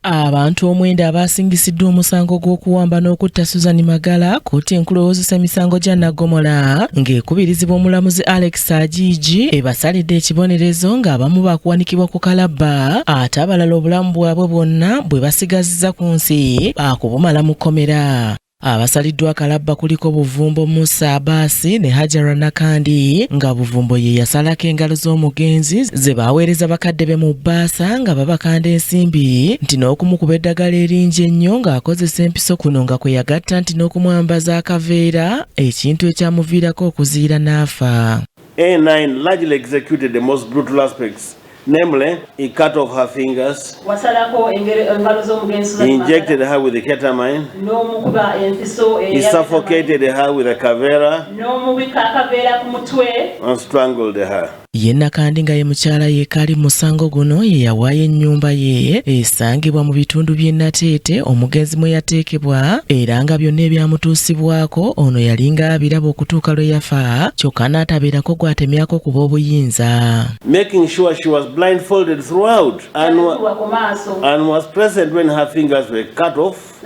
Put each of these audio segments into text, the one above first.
Abantu omwenda abaasingisiddwa omusango gw'okuwamba n'okutta Susan Magara kkooti enkulu ewozesa emisango gya Nnagomola ng'ekubirizibwa omulamuzi Alex Agigi ebasalidde ekibonerezo ng'abamu baakuwanikibwa ku kalabba ate abalala obulamu bwabwe bwonna bwe basigazizza ku nsi baakubumala mu kkomera. Abasaliddwa kalabba kuliko Buvumbo Musa Abasi ne Hajara Nakandi nga Buvumbo ye yasalako engalo z'omugenzi ze baaweereza bakadde be mu bbaasa nga babakanda ensimbi nti n'okumukuba eddagala eringi ennyo ng'akozesa empiso kuno nga kwe yagatta nti n'okumwambaza akaveera ekintu ekyamuviirako okuziira n'afa. A9 largely executed the most brutal aspects. Namely, he cut off her fingers, he injected her with the ketamine, he suffocated her with a kavera, and strangled her. Yenna kandi nga ye mukyala yeekali musango guno ye yawaayo ennyumba ye esangibwa mu bitundu by'e Nateete omugenzi mwe yateekebwa era nga byonna ebyamutuusibwako ono yalinga abiraba okutuuka lwe yafa kyokka n'atabeerako gw'atemyako kuba obuyinza. Making sure she was blindfolded throughout and was present when her fingers were cut off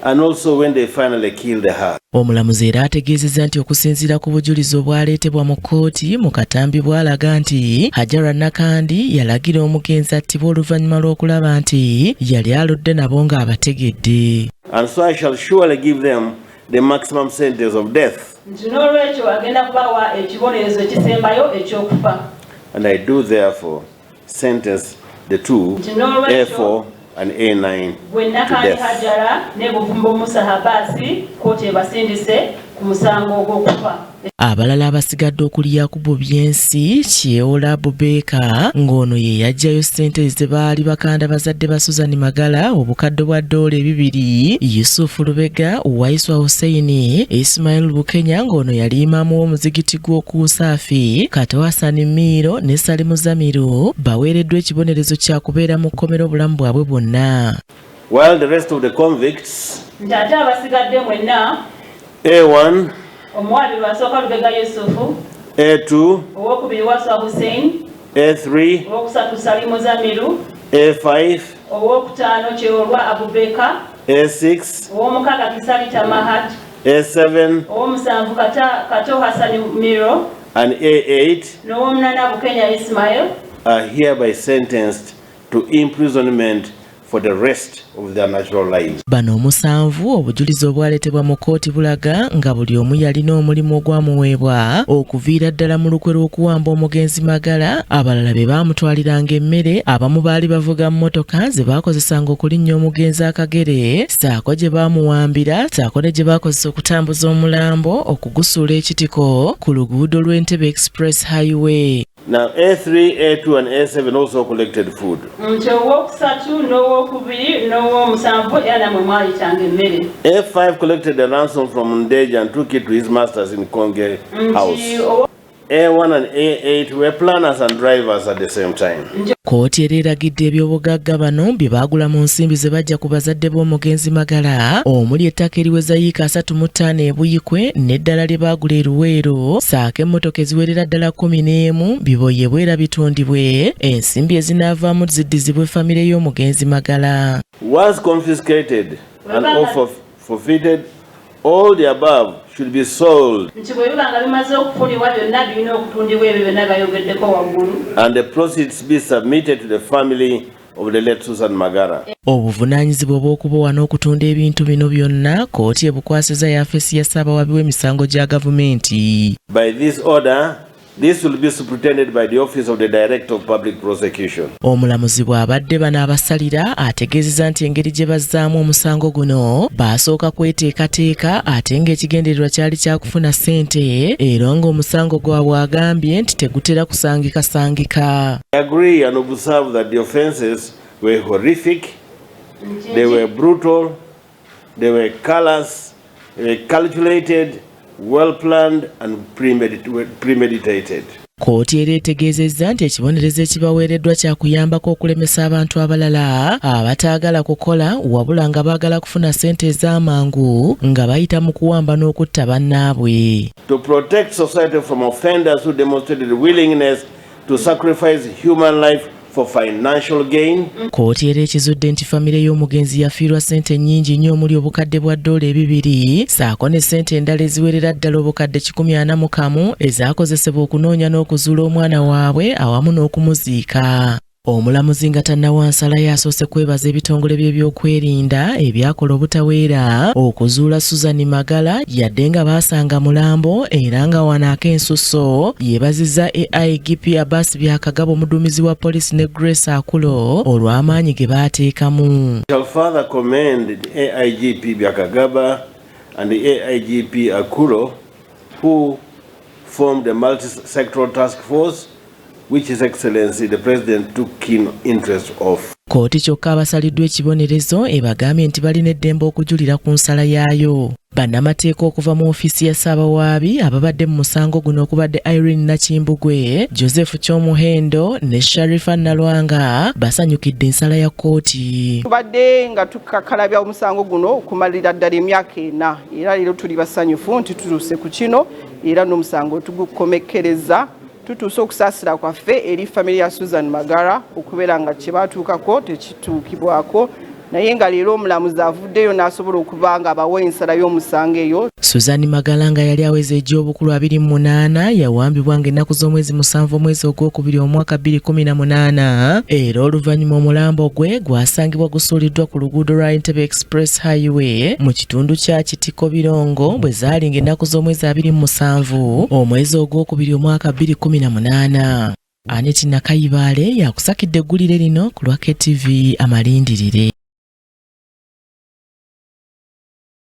and also when they finally killed her. Omulamuzi era ategeezezza nti okusinziira ku bujulizi obwaleetebwa mu kkooti mu katambi bw'alaga nti Hajara Nakandi yalagira omugenzi attibwe oluvannyuma lw'okulaba nti yali aludde nabo ng'abategedde. And so I shall surely give them the maximum sentence of death. And I do therefore sentence the two, A4 and A9 to death. Abalala abasigadde okuli Yakubu Byensi, Kyewola Bubeka ng'ono ye yaggyayo ssente ze baali bakanda bazadde ba Susan Magara obukadde bwa $2 Yusufu Lubega, Waiswa Hussein, Ismail Bukenya ng'ono yali imaamu w'omuzigiti gw'Okusaafi, Kato Hassan Miro ne Salimu Zamiru baweereddwa ekibonerezo kya kubeera mu kkomera obulamu bwabwe bwonna. While the rest of the convicts, A1, A2, A3, A5, A6, A7, and A8 are hereby sentenced to imprisonment for the rest of their natural lives. Bano omusanvu obujulizi obwaleetebwa mu kkooti bulaga nga buli omu yalina omulimu ogwamuweebwa okuviira ddala mu lukwe lw'okuwamba omugenzi Magara, abalala be baamutwaliranga emmere, abamu baali bavuga mmotoka ze baakozesanga okulinnya omugenzi akagere, ssaako gye baamuwambira, ssaako ne gye baakozesa okutambuza omulambo okugusuula ekitiko ku luguudo lw'Entebbe Express Highway. Now A3, A2 and A7 also collected food. A5 collected a ransom from Ndeja and took it to his masters in Konge house. A1 and A8 were planners and drivers at the same time. Kkooti era eragidde ebyobugagga bano bye baagula mu nsimbi ze bajja ku bazadde b'omugenzi Magara omuli ettaka eriweza yiika 35 e Buyikwe n'eddala lye baagula e Luweero, ssaako emmotoka eziwerera ddala 11 biboyebwe era bitundibwe, ensimbi ezinaavaamu ziddizibwe famire y'omugenzi Magara. Once confiscated and or forfeited, all the above should be sold and the proceeds be submitted to the family of the late Susan Magara. Obuvunaanyizibwa obw'okubowa n'okutunda ebintu bino byonna kkooti ebukwasiza yafeesi ya Ssaabawabi w'emisango gya gavumenti. By this order, this will be superintended by the Office of the Director of Public Prosecution. Omulamuzi bw'abadde bano abasalira ategeezezza nti engeri gye bazzaamu omusango guno baasooka kweteekateeka ate ng'ekigendererwa kyali kyakufuna ssente era ng'omusango gwabwe agambye nti tegutera kusangikasangika. I agree and observe that the offences were horrific, they were brutal, they were callous, they were calculated, well planned and premeditated. Kkooti era etegeezezza nti ekibonerezo ekibaweereddwa kyakuyambako okulemesa abantu abalala abataagala kukola wabula nga baagala kufuna ssente ez'amangu nga bayita mu kuwamba n'okutta bannaabwe. To protect society from offenders who demonstrated willingness to sacrifice human life for financial gain. Kooti era ekizudde nti famire y'omugenzi yafiirwa ssente nnyingi nnyo omuli obukadde bwa $200 saako ne ssente endala eziwerera ddala obukadde 141 ezaakozesebwa okunoonya n'okuzuula omwana waabwe awamu n'okumuziika. Omulamuzi nga tannawa nsala yasoose kwebaza ebitongole by'ebyokwerinda ebyakola obutaweera okuzuula Susan Magara yadde nga baasanga mulambo era nga wano ak'ensusso yeebazizza IGP Abbas Byakagaba omuduumizi wa poliisi ne Grace Akulo olw'amaanyi ge baateekamu. Shall further commend the AIGP Byakagaba and the AIGP Akulo who formed a multi-sectoral task force which His Excellency the President took keen interest of. Kooti kyokka abasaliddwa ekibonerezo ebagambye nti balina eddembe okujulira ku nsala yaayo. Bannamateeka okuva mu ofiisi ya Ssaabawaabi ababadde mu musango guno okubadde Irene Nakimbugwe, Joseph Kyomuhendo ne Sharifa Nalwanga basanyukidde ensala ya kooti. Tubadde nga tukakalabya omusango guno okumalira ddala emyaka 4 era leero tuli basanyufu nti tutuuse ku kino era n'omusango tugukomekkereza tutuuse okusaasira kwaffe eri famire ya Susan Magara okubeera nga kye baatuukako tekituukibwako naye nga leero omulamuzi avuddeyo n'asobola okuba nga abawa ensala y'omusango eyo. Susan Magara nga yali aweza egy'obukulu 28 yawambibwa ng'ennaku z'omwezi 7 omwezi ogwokubiri omwaka 2018 era oluvannyuma omulambo gwe gwasangibwa gusuuliddwa ku luguudo lwa Entebbe Express Highway mu kitundu kya Kitiko Birongo bwe zaali ng'ennaku z'omwezi 27 omwezi ogwokubiri omwaka 2018. Aneti Nakayibaale yakusakidde eggulire lino ku lwa KTV Amalindirire.